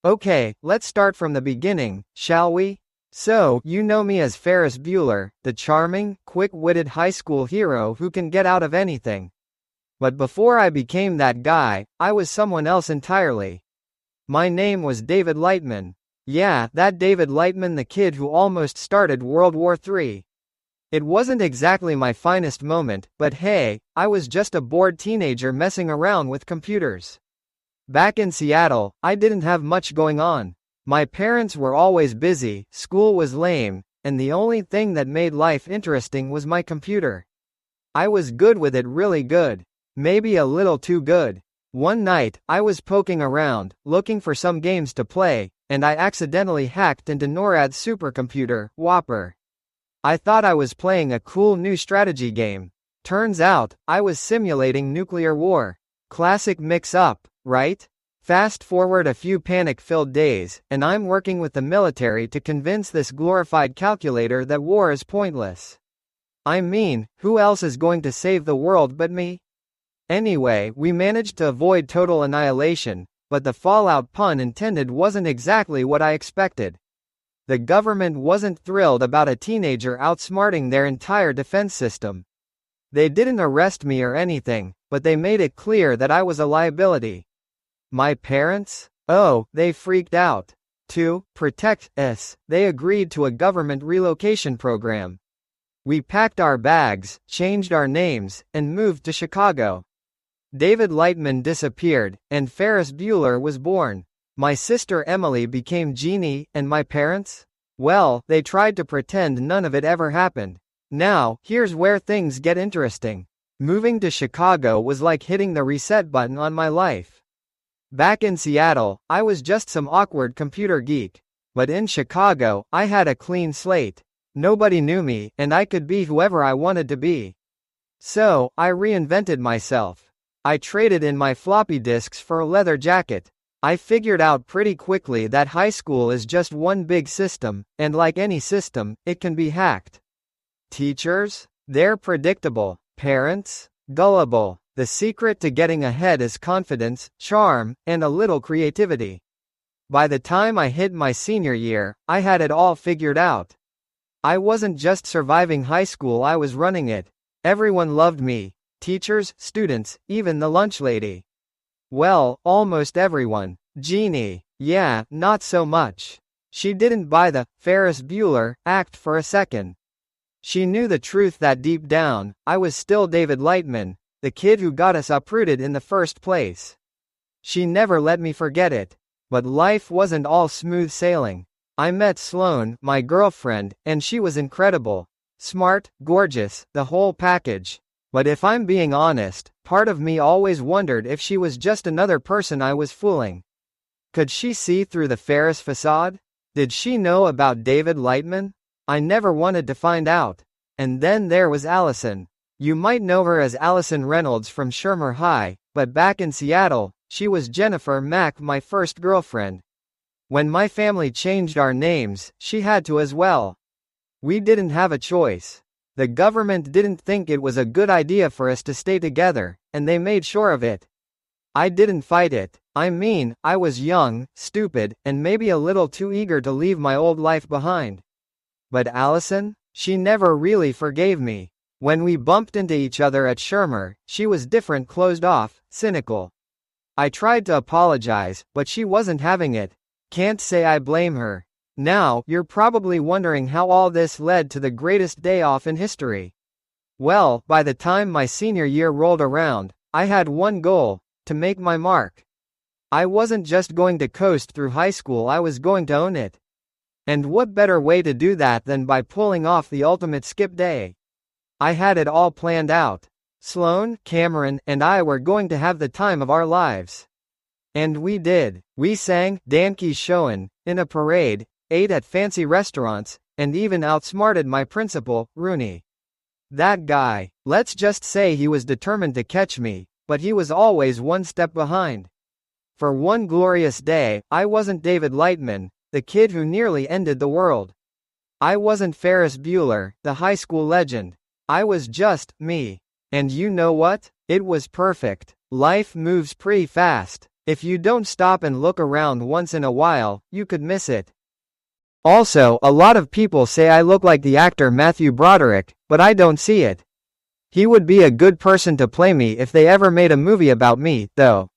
Okay, let's start from the beginning, shall we? So, you know me as Ferris Bueller, the charming, quick-witted high school hero who can get out of anything. But before I became that guy, I was someone else entirely. My name was David Lightman. Yeah, that David Lightman, the kid who almost started World War III. It wasn't exactly my finest moment, but hey, I was just a bored teenager messing around with computers. Back in Seattle, I didn't have much going on. My parents were always busy, school was lame, and the only thing that made life interesting was my computer. I was good with it, really good. Maybe a little too good. One night, I was poking around, looking for some games to play, and I accidentally hacked into NORAD's supercomputer, Whopper. I thought I was playing a cool new strategy game. Turns out, I was simulating nuclear war. Classic mix-up, right? Fast forward a few panic-filled days, and I'm working with the military to convince this glorified calculator that war is pointless. I mean, who else is going to save the world but me? Anyway, we managed to avoid total annihilation, but the fallout, pun intended, wasn't exactly what I expected. The government wasn't thrilled about a teenager outsmarting their entire defense system. They didn't arrest me or anything, but they made it clear that I was a liability. My parents? Oh, they freaked out. To protect us, they agreed to a government relocation program. We packed our bags, changed our names, and moved to Chicago. David Lightman disappeared, and Ferris Bueller was born. My sister Emily became Jeannie, and my parents? Well, they tried to pretend none of it ever happened. Now, here's where things get interesting. Moving to Chicago was like hitting the reset button on my life. Back in Seattle, I was just some awkward computer geek. But in Chicago, I had a clean slate. Nobody knew me, and I could be whoever I wanted to be. So, I reinvented myself. I traded in my floppy disks for a leather jacket. I figured out pretty quickly that high school is just one big system, and like any system, it can be hacked. Teachers? They're predictable. Parents? Gullible. The secret to getting ahead is confidence, charm, and a little creativity. By the time I hit my senior year, I had it all figured out. I wasn't just surviving high school, I was running it. Everyone loved me. Teachers, students, even the lunch lady. Well, almost everyone. Jeannie, yeah, not so much. She didn't buy the Ferris Bueller act for a second. She knew the truth that deep down, I was still David Lightman, the kid who got us uprooted in the first place. She never let me forget it. But life wasn't all smooth sailing. I met Sloane, my girlfriend, and she was incredible. Smart, gorgeous, the whole package. But if I'm being honest, part of me always wondered if she was just another person I was fooling. Could she see through the Ferris facade? Did she know about David Lightman? I never wanted to find out. And then there was Allison. You might know her as Allison Reynolds from Shermer High, but back in Seattle, she was Jennifer Mack, my first girlfriend. When my family changed our names, she had to as well. We didn't have a choice. The government didn't think it was a good idea for us to stay together, and they made sure of it. I didn't fight it. I mean, I was young, stupid, and maybe a little too eager to leave my old life behind. But Allison? She never really forgave me. When we bumped into each other at Shermer, she was different, closed off, cynical. I tried to apologize, but she wasn't having it. Can't say I blame her. Now, you're probably wondering how all this led to the greatest day off in history. Well, by the time my senior year rolled around, I had one goal: to make my mark. I wasn't just going to coast through high school, I was going to own it. And what better way to do that than by pulling off the ultimate skip day? I had it all planned out. Sloane, Cameron, and I were going to have the time of our lives. And we did. We sang Danke's Showin' in a parade, ate at fancy restaurants, and even outsmarted my principal, Rooney. That guy, let's just say he was determined to catch me, but he was always one step behind. For one glorious day, I wasn't David Lightman, the kid who nearly ended the world. I wasn't Ferris Bueller, the high school legend. I was just me. And you know what? It was perfect. Life moves pretty fast. If you don't stop and look around once in a while, you could miss it. Also, a lot of people say I look like the actor Matthew Broderick, but I don't see it. He would be a good person to play me if they ever made a movie about me, though.